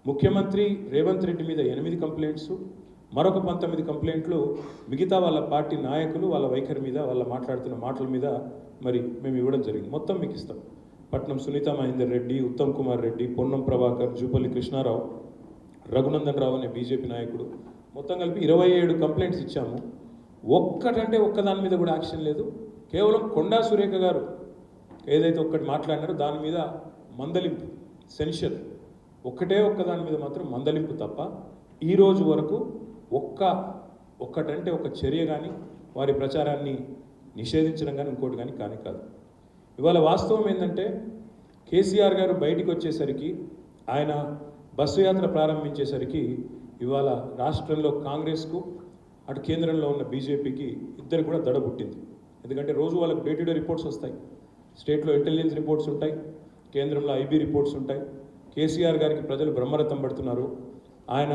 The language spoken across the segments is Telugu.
ముఖ్యమంత్రి రేవంత్ రెడ్డి మీద 8 కంప్లైంట్స్, మరొక 19 కంప్లైంట్లు మిగతా వాళ్ళ పార్టీ నాయకులు వాళ్ళ వైఖరి మీద, వాళ్ళ మాట్లాడుతున్న మాటల మీద మరి మేము ఇవ్వడం జరిగింది. మొత్తం మీకు ఇస్తాం. పట్నం సునీత మహేందర్ రెడ్డి, ఉత్తమ్ కుమార్ రెడ్డి, పొన్నం ప్రభాకర్, జూపల్లి కృష్ణారావు, రఘునందన్ రావు అనే బీజేపీ నాయకుడు, మొత్తం కలిపి 27 కంప్లైంట్స్ ఇచ్చాము. ఒక్కటంటే ఒక్కదాని మీద కూడా యాక్షన్ లేదు. కేవలం కొండా సురేఖ గారు ఏదైతే ఒక్కటి మాట్లాడినారో దాని మీద మందలింపు, సెన్షన్, ఒక్కదాని మీద మాత్రం మందలింపు తప్ప ఈ రోజు వరకు ఒక్కటంటే ఒక చర్య కానీ వారి ప్రచారాన్ని నిషేధించడం కానీ ఇంకోటి కానీ కాదు. ఇవాళ వాస్తవం ఏంటంటే కేసీఆర్ గారు బయటికి వచ్చేసరికి, ఆయన బస్సు యాత్ర ప్రారంభించేసరికి ఇవాళ రాష్ట్రంలో కాంగ్రెస్కు అటు కేంద్రంలో ఉన్న బీజేపీకి ఇద్దరు కూడా దడ పుట్టింది. ఎందుకంటే రోజు వాళ్ళకి డే టు డే రిపోర్ట్స్ వస్తాయి. స్టేట్లో ఇంటెలిజెన్స్ రిపోర్ట్స్ ఉంటాయి, కేంద్రంలో ఐబీ రిపోర్ట్స్ ఉంటాయి. కేసీఆర్ గారికి ప్రజలు బ్రహ్మరథం పడుతున్నారు. ఆయన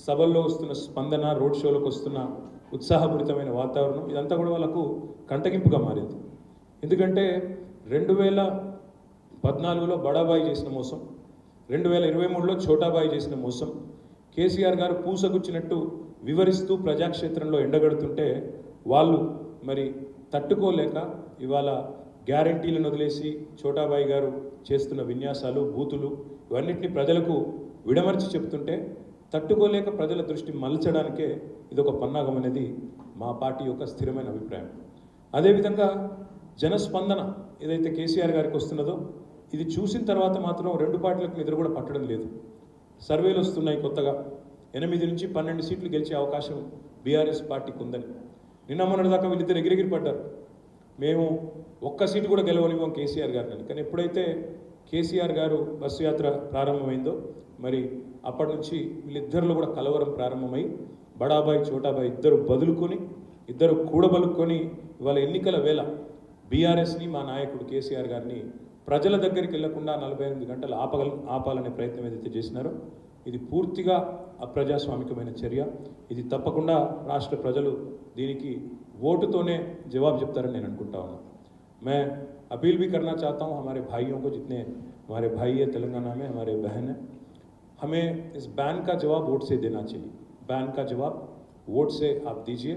సభల్లో వస్తున్న స్పందన, రోడ్ షోలకు వస్తున్న ఉత్సాహపూరితమైన వాతావరణం, ఇదంతా కూడా వాళ్ళకు కంటగింపుగా మారింది. ఎందుకంటే 2014లో బడాబాయి చేసిన మోసం, 2023లో ఛోటాబాయి చేసిన మోసం, కేసీఆర్ గారు పూసగుచ్చినట్టు వివరిస్తూ ప్రజాక్షేత్రంలో ఎండగడుతుంటే వాళ్ళు మరి తట్టుకోలేక ఇవాళ గ్యారంటీలను వదిలేసి ఛోటాబాయి గారు చేస్తున్న విన్యాసాలు, బూతులు ఇవన్నిటిని ప్రజలకు విడమర్చి చెప్తుంటే తట్టుకోలేక ప్రజల దృష్టి మలచడానికే ఇదొక పన్నాగం అనేది మా పార్టీ యొక్క స్థిరమైన అభిప్రాయం. అదేవిధంగా జనస్పందన ఏదైతే కేసీఆర్ గారికి వస్తున్నదో ఇది చూసిన తర్వాత మాత్రం రెండు పార్టీలకు నిద్ర కూడా పట్టడం లేదు. సర్వేలు వస్తున్నాయి కొత్తగా 8 నుంచి 12 సీట్లు గెలిచే అవకాశం బీఆర్ఎస్ పార్టీకి ఉందని. నిన్న మొన్నటి దాకా వీళ్ళిద్దరు ఎగిరెగిరి పడ్డారు, మేము ఒక్క సీటు కూడా గెలవనివ్వం కేసీఆర్ గారిని. కానీ ఎప్పుడైతే కేసీఆర్ గారు బస్సు యాత్ర ప్రారంభమైందో మరి అప్పటి నుంచి వీళ్ళిద్దరిలో కూడా కలవరం ప్రారంభమై బడాబాయి ఛోటాబాయి ఇద్దరు బదులుకొని, ఇద్దరు కూడబలుకొని ఇవాళ ఎన్నికల వేళ బీఆర్ఎస్ని, మా నాయకుడు కేసీఆర్ గారిని ప్రజల దగ్గరికి వెళ్లకుండా 48 గంటలు ఆపాలనే ప్రయత్నం ఏదైతే చేసినారో ఇది పూర్తిగా అప్రజాస్వామికమైన చర్య. ఇది తప్పకుండా రాష్ట్ర ప్రజలు దీనికి ఓటుతోనే జవాబు చెప్తారని నేను అనుకుంటా ఉన్నాను. मैं अपील भी करना चाहता हूँ हमारे भाइयों को, जितने हमारे भाई है तेलंगाना में, हमारे बहन है, हमें इस बैन का जवाब वोट से देना चाहिए. बैन का जवाब वोट से आप दीजिए.